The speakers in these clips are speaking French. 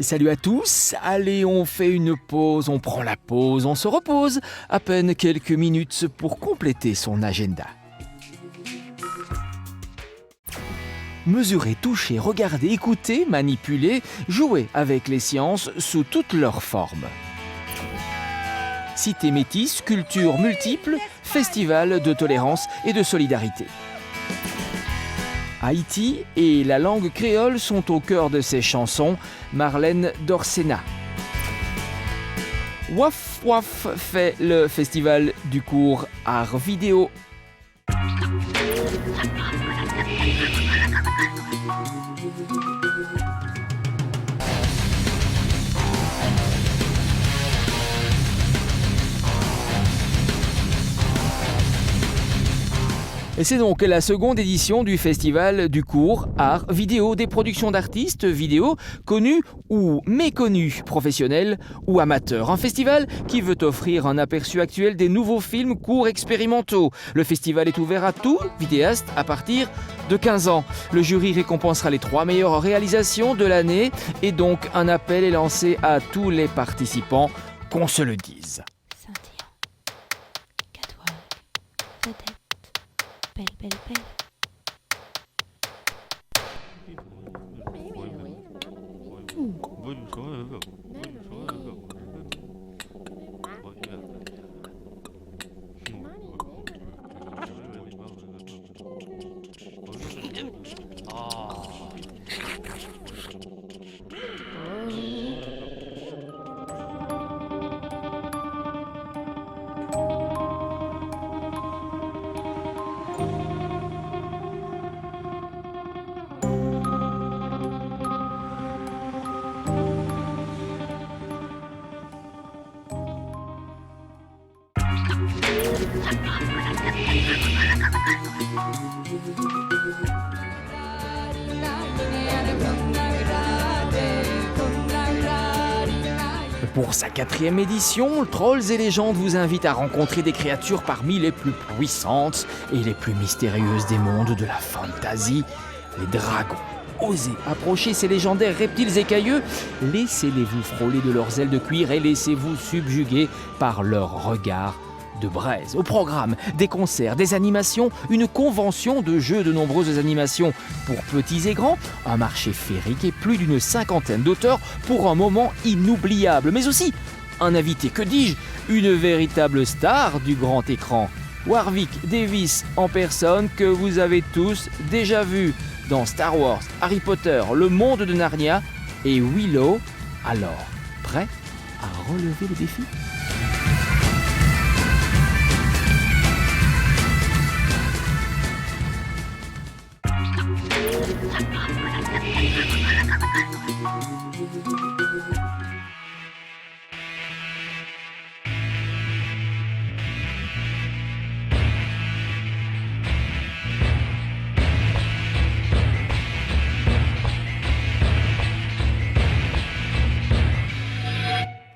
Salut à tous, allez on fait une pause, on prend la pause, on se repose, à peine quelques minutes pour compléter son agenda. Mesurer, toucher, regarder, écouter, manipuler, jouer avec les sciences sous toutes leurs formes. Cité métisse, culture multiple, festival de tolérance et de solidarité. Haïti et la langue créole sont au cœur de ces chansons. Marlène Dorsena. Waf Waf fait le festival du court art vidéo. Et c'est donc la seconde édition du festival du court art vidéo, des productions d'artistes vidéo connus ou méconnus, professionnels ou amateurs. Un festival qui veut offrir un aperçu actuel des nouveaux films courts expérimentaux. Le festival est ouvert à tout vidéaste à partir de 15 ans. Le jury récompensera les 3 meilleures réalisations de l'année et donc un appel est lancé à tous les participants, qu'on se le dise. Belle, belle, belle. Pour sa 4e édition, Trolls et Légendes vous invite à rencontrer des créatures parmi les plus puissantes et les plus mystérieuses des mondes de la fantasy, les dragons. Osez approcher ces légendaires reptiles écailleux, laissez-les-vous frôler de leurs ailes de cuir et laissez-vous subjuguer par leur regard de braise. Au programme, des concerts, des animations, une convention de jeux de nombreuses animations pour petits et grands, un marché féerique et plus d'une 50aine d'auteurs pour un moment inoubliable. Mais aussi un invité, que dis-je, une véritable star du grand écran. Warwick Davis en personne que vous avez tous déjà vu dans Star Wars, Harry Potter, Le Monde de Narnia et Willow. Alors, prêt à relever le défi ?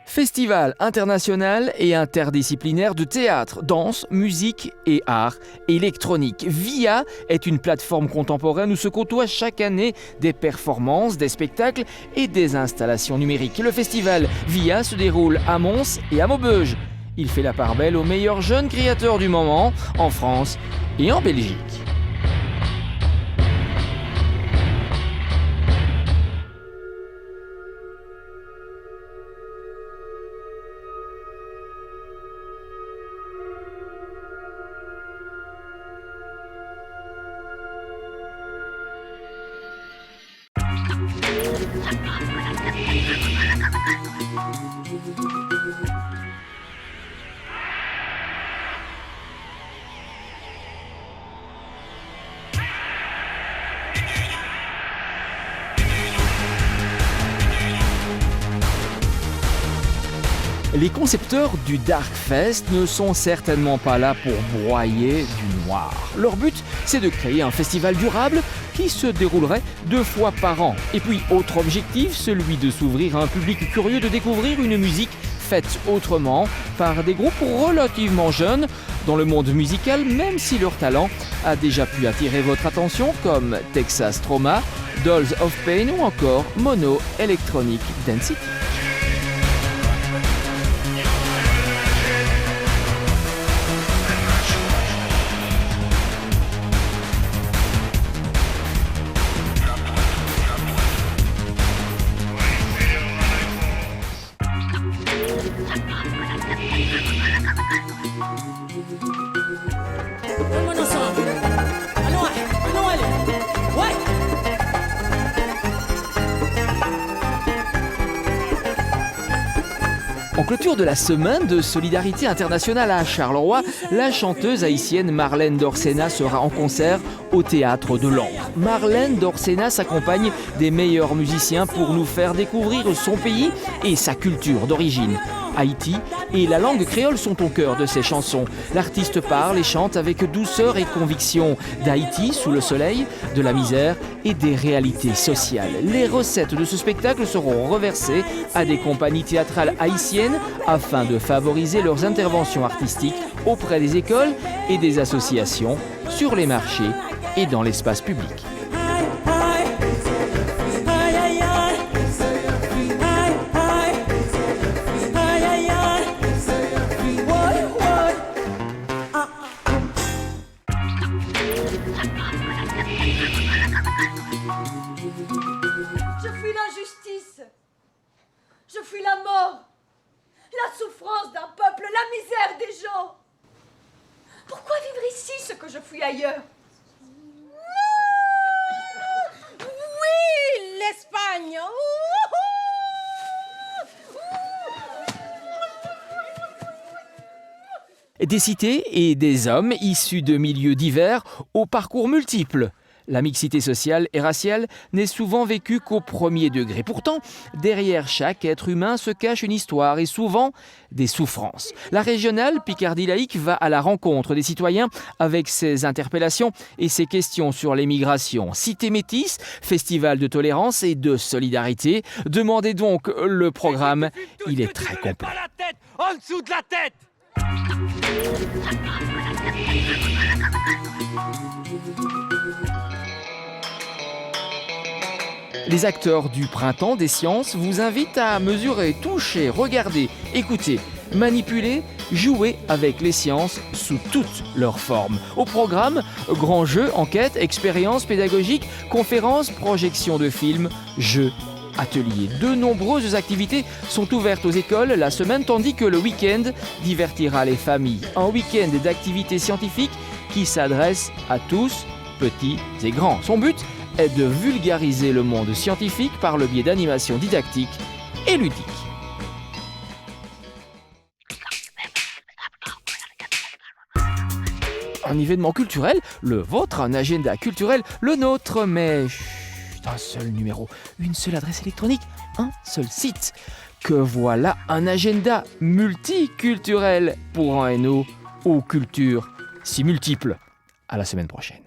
Festival international et interdisciplinaire de théâtre, danse, musique et art électronique. VIA est une plateforme contemporaine où se côtoient chaque année des performances, des spectacles et des installations numériques. Le festival VIA se déroule à Mons et à Maubeuge. Il fait la part belle aux meilleurs jeunes créateurs du moment en France et en Belgique. Les concepteurs du Dark Fest ne sont certainement pas là pour broyer du noir. Leur but, c'est de créer un festival durable qui se déroulerait 2 fois par an. Et puis, autre objectif, celui de s'ouvrir à un public curieux de découvrir une musique faite autrement par des groupes relativement jeunes dans le monde musical, même si leur talent a déjà pu attirer votre attention, comme Texas Trauma, Dolls of Pain ou encore Mono Electronic Density. Donne-moi ensemble. Allons, allez. Ouais. En clôture de la semaine de solidarité internationale à Charleroi, la chanteuse haïtienne Marlène Dorsena sera en concert au Théâtre de l'Ancre. Marlène Dorsena s'accompagne des meilleurs musiciens pour nous faire découvrir son pays et sa culture d'origine. Haïti et la langue créole sont au cœur de ses chansons. L'artiste parle et chante avec douceur et conviction d'Haïti sous le soleil, de la misère et des réalités sociales. Les recettes de ce spectacle seront reversées à des compagnies théâtrales haïtiennes afin de favoriser leurs interventions artistiques auprès des écoles et des associations, sur les marchés et dans l'espace public. Je fuis l'injustice. Je fuis la mort. La souffrance d'un peuple, la misère des gens. Pourquoi vivre ici ce que je fuis ailleurs? Oui, l'Espagne. Des cités et des hommes issus de milieux divers aux parcours multiples. La mixité sociale et raciale n'est souvent vécue qu'au premier degré. Pourtant, derrière chaque être humain se cache une histoire et souvent des souffrances. La régionale Picardie laïque va à la rencontre des citoyens avec ses interpellations et ses questions sur l'émigration. Cité métisse, festival de tolérance et de solidarité. Demandez donc le programme, il est très complet. Pas la tête, en dessous de la tête. Les acteurs du Printemps des sciences vous invitent à mesurer, toucher, regarder, écouter, manipuler, jouer avec les sciences sous toutes leurs formes. Au programme, grands jeux, enquêtes, expériences pédagogiques, conférences, projections de films, jeux, ateliers. De nombreuses activités sont ouvertes aux écoles la semaine, tandis que le week-end divertira les familles. Un week-end d'activités scientifiques qui s'adresse à tous, petits et grands. Son but est de vulgariser le monde scientifique par le biais d'animations didactiques et ludiques. Un événement culturel, le vôtre, un agenda culturel, le nôtre, mais un seul numéro, une seule adresse électronique, un seul site. Que voilà un agenda multiculturel pour un NO aux cultures si multiples. À la semaine prochaine.